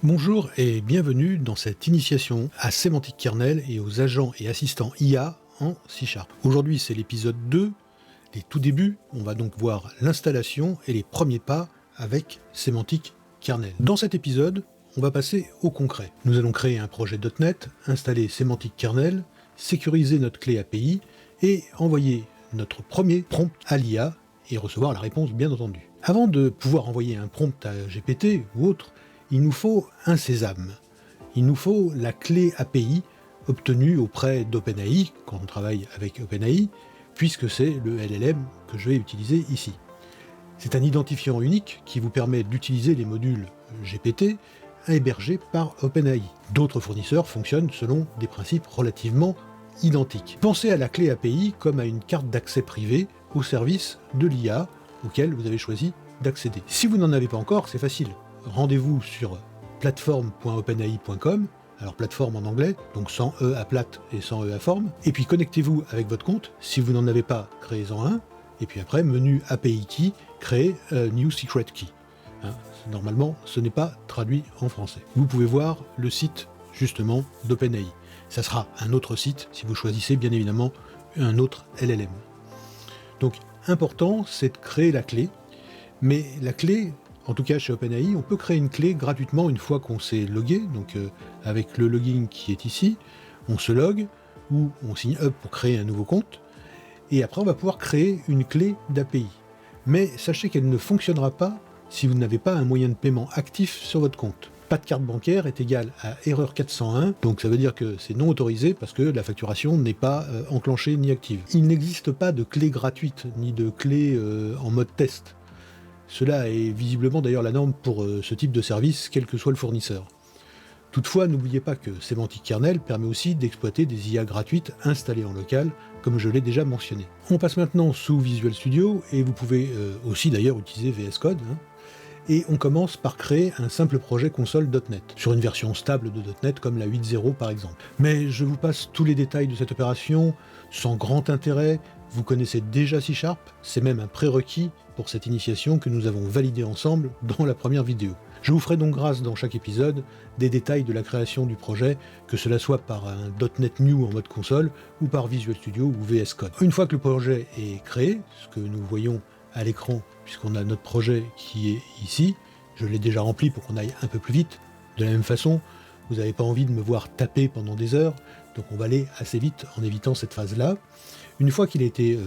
Bonjour et bienvenue dans cette initiation à Semantic Kernel et aux agents et assistants IA en C#. Aujourd'hui c'est l'épisode 2, les tout débuts, on va donc voir l'installation et les premiers pas avec Semantic Kernel. Dans cet épisode, on va passer au concret. Nous allons créer un projet .NET, installer Semantic Kernel, sécuriser notre clé API et envoyer notre premier prompt à l'IA et recevoir la réponse bien entendu. Avant de pouvoir envoyer un prompt à GPT ou autre, il nous faut un sésame. Il nous faut la clé API obtenue auprès d'OpenAI, quand on travaille avec OpenAI, puisque c'est le LLM que je vais utiliser ici. C'est un identifiant unique qui vous permet d'utiliser les modules GPT hébergés par OpenAI. D'autres fournisseurs fonctionnent selon des principes relativement identiques. Pensez à la clé API comme à une carte d'accès privée au service de l'IA auquel vous avez choisi d'accéder. Si vous n'en avez pas encore, c'est facile. Rendez-vous sur platform.openai.com, alors plateforme en anglais, donc sans E à plate et sans E à forme, et puis connectez-vous avec votre compte, si vous n'en avez pas, créez-en un, et puis après, menu API Key, créez New Secret Key. Normalement, ce n'est pas traduit en français. Vous pouvez voir le site, justement, d'OpenAI. Ça sera un autre site, si vous choisissez bien évidemment un autre LLM. Donc, important, c'est de créer la clé, mais la clé, en tout cas chez OpenAI, on peut créer une clé gratuitement une fois qu'on s'est logué, donc avec le login qui est ici, on se log, ou on signe up pour créer un nouveau compte, et après on va pouvoir créer une clé d'API. Mais sachez qu'elle ne fonctionnera pas si vous n'avez pas un moyen de paiement actif sur votre compte. Pas de carte bancaire est égal à erreur 401, donc ça veut dire que c'est non autorisé parce que la facturation n'est pas enclenchée ni active. Il n'existe pas de clé gratuite, ni de clé en mode test. Cela est visiblement d'ailleurs la norme pour ce type de service, quel que soit le fournisseur. Toutefois, n'oubliez pas que Semantic Kernel permet aussi d'exploiter des IA gratuites installées en local, comme je l'ai déjà mentionné. On passe maintenant sous Visual Studio, et vous pouvez aussi d'ailleurs utiliser VS Code, et on commence par créer un simple projet console.NET, sur une version stable de .NET comme la 8.0 par exemple. Mais je vous passe tous les détails de cette opération, sans grand intérêt, vous connaissez déjà C#, c'est même un prérequis pour cette initiation que nous avons validé ensemble dans la première vidéo. Je vous ferai donc grâce dans chaque épisode des détails de la création du projet, que cela soit par un .NET New en mode console, ou par Visual Studio ou VS Code. Une fois que le projet est créé, ce que nous voyons à l'écran, puisqu'on a notre projet qui est ici, je l'ai déjà rempli pour qu'on aille un peu plus vite. De la même façon, vous n'avez pas envie de me voir taper pendant des heures, donc on va aller assez vite en évitant cette phase-là. Une fois qu'il a été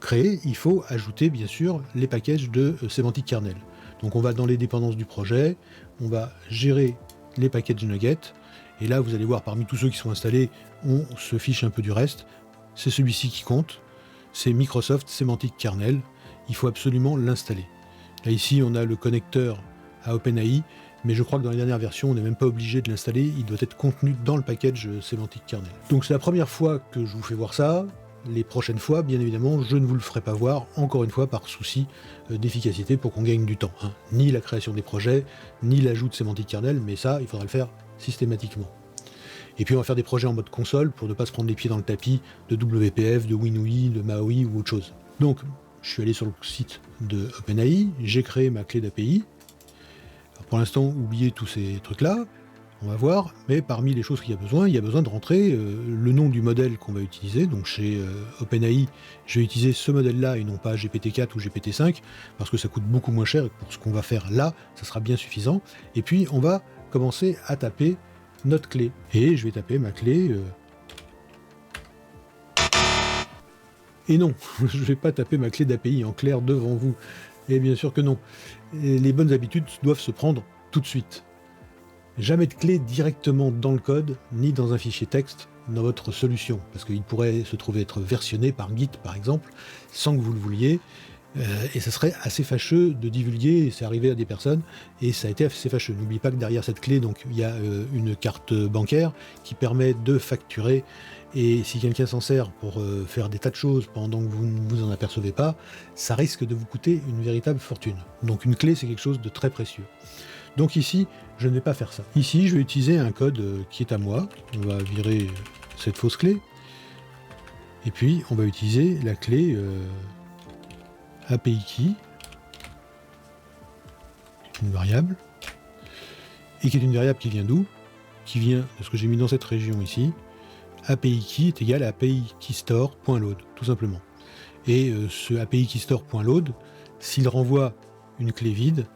créé, il faut ajouter bien sûr les packages de Semantic Kernel. Donc on va dans les dépendances du projet, on va gérer les packages nuggets, et là vous allez voir parmi tous ceux qui sont installés, on se fiche un peu du reste. C'est celui-ci qui compte, c'est Microsoft Semantic Kernel, il faut absolument l'installer. Là ici on a le connecteur à OpenAI, mais je crois que dans les dernières versions on n'est même pas obligé de l'installer, il doit être contenu dans le package Semantic Kernel. Donc c'est la première fois que je vous fais voir ça. Les prochaines fois, bien évidemment, je ne vous le ferai pas voir, encore une fois par souci d'efficacité pour qu'on gagne du temps. Ni la création des projets, ni l'ajout de Semantic Kernel, mais ça, il faudra le faire systématiquement. Et puis on va faire des projets en mode console pour ne pas se prendre les pieds dans le tapis de WPF, de WinUI, de MAUI ou autre chose. Donc, je suis allé sur le site de OpenAI, j'ai créé ma clé d'API. Pour l'instant, oubliez tous ces trucs-là. On va voir, mais parmi les choses qu'il y a besoin de rentrer le nom du modèle qu'on va utiliser. Donc chez OpenAI, je vais utiliser ce modèle-là et non pas GPT-4 ou GPT-5, parce que ça coûte beaucoup moins cher et pour ce qu'on va faire là, ça sera bien suffisant. Et puis on va commencer à taper notre clé. Et je vais taper ma clé... Et non, je ne vais pas taper ma clé d'API en clair devant vous. Et bien sûr que non. Et les bonnes habitudes doivent se prendre tout de suite. Jamais de clé directement dans le code, ni dans un fichier texte dans votre solution, parce qu'il pourrait se trouver être versionné par Git par exemple, sans que vous le vouliez, et ça serait assez fâcheux de divulguer, et c'est arrivé à des personnes, et ça a été assez fâcheux. N'oubliez pas que derrière cette clé, donc, il y a une carte bancaire qui permet de facturer, et si quelqu'un s'en sert pour faire des tas de choses pendant que vous ne vous en apercevez pas, ça risque de vous coûter une véritable fortune. Donc une clé, c'est quelque chose de très précieux. Donc ici, je ne vais pas faire ça. Ici, je vais utiliser un code qui est à moi. On va virer cette fausse clé. Et puis, on va utiliser la clé API Key, une variable. et qui est une variable qui vient d'où? Qui vient de ce que j'ai mis dans cette région ici. API key est égal à API keystore.load, tout simplement. Et ce API keystore.load, s'il renvoie une clé vide,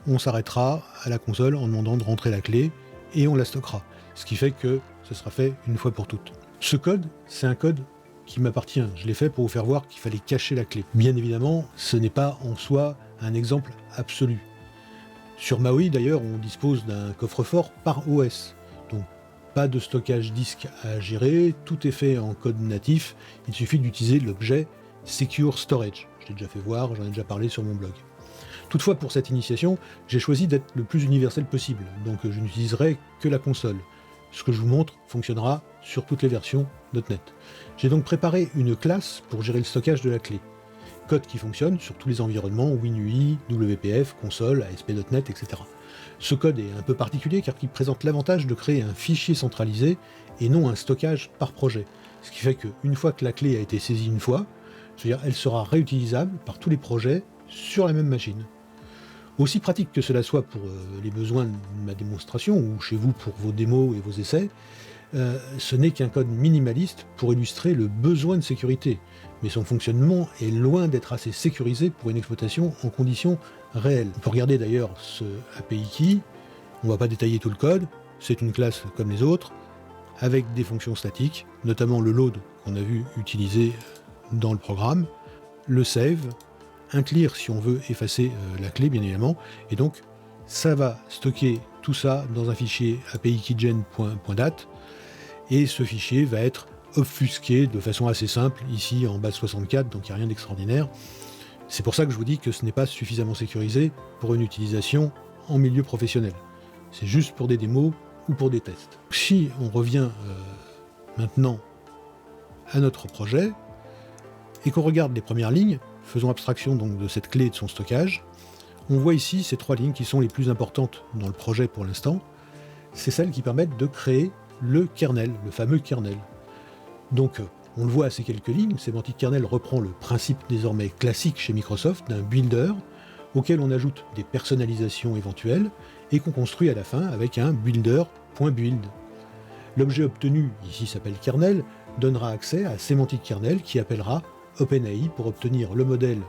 on s'arrêtera à la console en demandant de rentrer la clé et on la stockera. Ce qui fait que ce sera fait une fois pour toutes. Ce code, c'est un code qui m'appartient. Je l'ai fait pour vous faire voir qu'il fallait cacher la clé. Bien évidemment, ce n'est pas en soi un exemple absolu. Sur Maui, d'ailleurs, on dispose d'un coffre-fort par OS. Donc, pas de stockage disque à gérer, tout est fait en code natif. Il suffit d'utiliser l'objet Secure Storage. Je l'ai déjà fait voir, j'en ai déjà parlé sur mon blog. Toutefois, pour cette initiation, j'ai choisi d'être le plus universel possible, donc je n'utiliserai que la console. Ce que je vous montre fonctionnera sur toutes les versions .NET. J'ai donc préparé une classe pour gérer le stockage de la clé. Code qui fonctionne sur tous les environnements WinUI, WPF, console, ASP.NET, etc. Ce code est un peu particulier car il présente l'avantage de créer un fichier centralisé et non un stockage par projet. Ce qui fait qu'une fois que la clé a été saisie une fois, c'est-à-dire elle sera réutilisable par tous les projets sur la même machine. Aussi pratique que cela soit pour les besoins de ma démonstration, ou chez vous pour vos démos et vos essais, ce n'est qu'un code minimaliste pour illustrer le besoin de sécurité, mais son fonctionnement est loin d'être assez sécurisé pour une exploitation en conditions réelles. On peut regarder d'ailleurs ce API key, on ne va pas détailler tout le code, c'est une classe comme les autres, avec des fonctions statiques, notamment le load qu'on a vu utiliser dans le programme, le save, un clear si on veut effacer la clé bien évidemment, et donc ça va stocker tout ça dans un fichier apikeygen.dat, et ce fichier va être obfusqué de façon assez simple, ici en base 64, donc il n'y a rien d'extraordinaire. C'est pour ça que je vous dis que ce n'est pas suffisamment sécurisé pour une utilisation en milieu professionnel. C'est juste pour des démos ou pour des tests. Si on revient maintenant à notre projet, et qu'on regarde les premières lignes, faisons abstraction donc de cette clé et de son stockage, on voit ici ces 3 lignes qui sont les plus importantes dans le projet pour l'instant. C'est celles qui permettent de créer le kernel, le fameux kernel. Donc on le voit à ces quelques lignes, Semantic Kernel reprend le principe désormais classique chez Microsoft d'un builder auquel on ajoute des personnalisations éventuelles et qu'on construit à la fin avec un builder.build. L'objet obtenu, ici s'appelle kernel, donnera accès à Semantic Kernel qui appellera OpenAI pour obtenir le modèle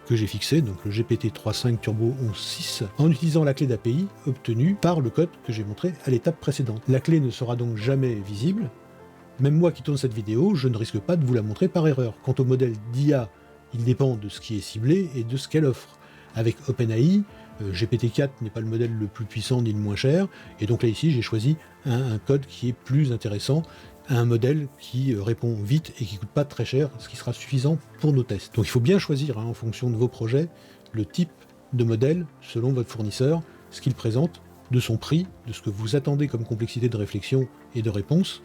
que j'ai fixé, donc le GPT-3.5 Turbo 11.6, en utilisant la clé d'API obtenue par le code que j'ai montré à l'étape précédente. La clé ne sera donc jamais visible. Même moi qui tourne cette vidéo, je ne risque pas de vous la montrer par erreur. Quant au modèle d'IA, il dépend de ce qui est ciblé et de ce qu'elle offre. Avec OpenAI, GPT-4 n'est pas le modèle le plus puissant ni le moins cher, et donc là ici j'ai choisi un code qui est plus intéressant, un modèle qui répond vite et qui ne coûte pas très cher, ce qui sera suffisant pour nos tests. Donc il faut bien choisir en fonction de vos projets le type de modèle selon votre fournisseur, ce qu'il présente, de son prix, de ce que vous attendez comme complexité de réflexion et de réponse,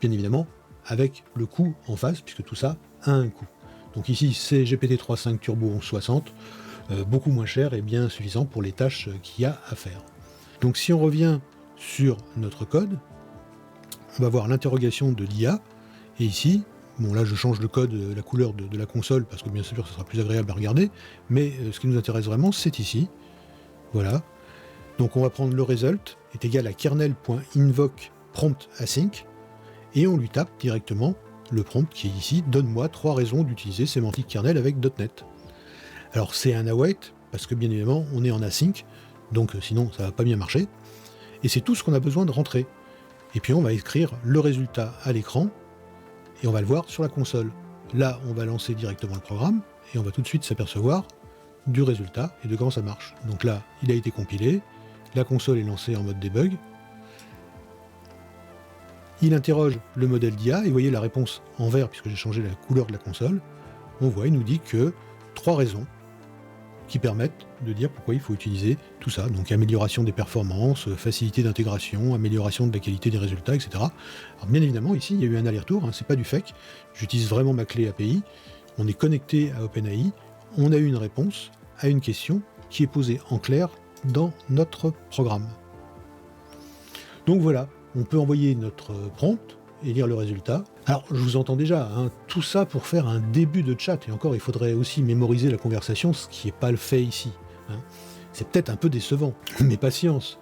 bien évidemment avec le coût en face, puisque tout ça a un coût. Donc ici c'est GPT-3.5 Turbo 11.60, beaucoup moins cher et bien suffisant pour les tâches qu'il y a à faire. Donc si on revient sur notre code, on va voir l'interrogation de l'IA, et ici, bon là je change le code, la couleur de la console, parce que bien sûr ça sera plus agréable à regarder, mais ce qui nous intéresse vraiment c'est ici, voilà. Donc on va prendre le result, est égal à kernel.invoke prompt async, et on lui tape directement le prompt qui est ici, donne-moi 3 raisons d'utiliser Semantic Kernel avec .NET. Alors c'est un await, parce que bien évidemment on est en async, donc sinon ça va pas bien marcher, et c'est tout ce qu'on a besoin de rentrer. Et puis on va écrire le résultat à l'écran, et on va le voir sur la console. Là, on va lancer directement le programme, et on va tout de suite s'apercevoir du résultat et de comment ça marche. Donc là, il a été compilé, la console est lancée en mode debug, il interroge le modèle d'IA, et vous voyez la réponse en vert, puisque j'ai changé la couleur de la console, on voit, il nous dit que 3 raisons qui permettent de dire pourquoi il faut utiliser tout ça. Donc amélioration des performances, facilité d'intégration, amélioration de la qualité des résultats, etc. Alors bien évidemment, ici, il y a eu un aller-retour, c'est pas du fake. J'utilise vraiment ma clé API, on est connecté à OpenAI, on a eu une réponse à une question qui est posée en clair dans notre programme. Donc voilà, on peut envoyer notre prompt et lire le résultat. Alors, je vous entends déjà, tout ça pour faire un début de chat, et encore, il faudrait aussi mémoriser la conversation, ce qui n'est pas le fait ici. C'est peut-être un peu décevant, mais patience.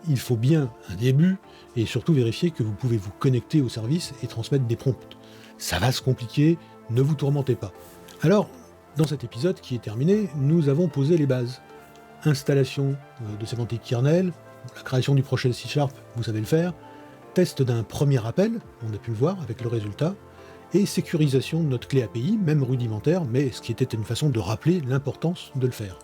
il faut bien un début, et surtout vérifier que vous pouvez vous connecter au service et transmettre des prompts. Ça va se compliquer, ne vous tourmentez pas. Alors, dans cet épisode qui est terminé, nous avons posé les bases. Installation de sémantique kernel, la création du projet C#, vous savez le faire, test d'un premier appel, on a pu le voir avec le résultat, et sécurisation de notre clé API, même rudimentaire, mais ce qui était une façon de rappeler l'importance de le faire.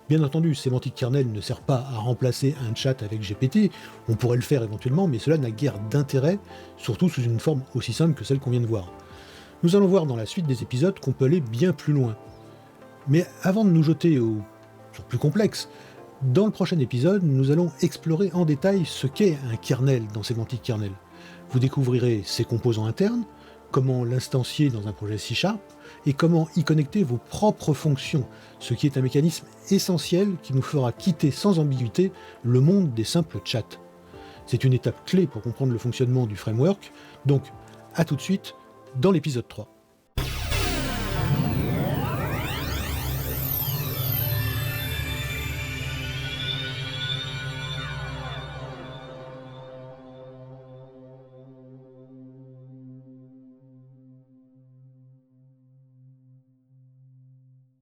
Bien entendu, sémantique kernel ne sert pas à remplacer un chat avec GPT, on pourrait le faire éventuellement, mais cela n'a guère d'intérêt, surtout sous une forme aussi simple que celle qu'on vient de voir. Nous allons voir dans la suite des épisodes qu'on peut aller bien plus loin. Mais avant de nous jeter sur plus complexe, dans le prochain épisode, nous allons explorer en détail ce qu'est un kernel dans sémantique kernel. Vous découvrirez ses composants internes, comment l'instancier dans un projet C# et comment y connecter vos propres fonctions, ce qui est un mécanisme essentiel qui nous fera quitter sans ambiguïté le monde des simples chats. C'est une étape clé pour comprendre le fonctionnement du framework, donc à tout de suite dans l'épisode 3.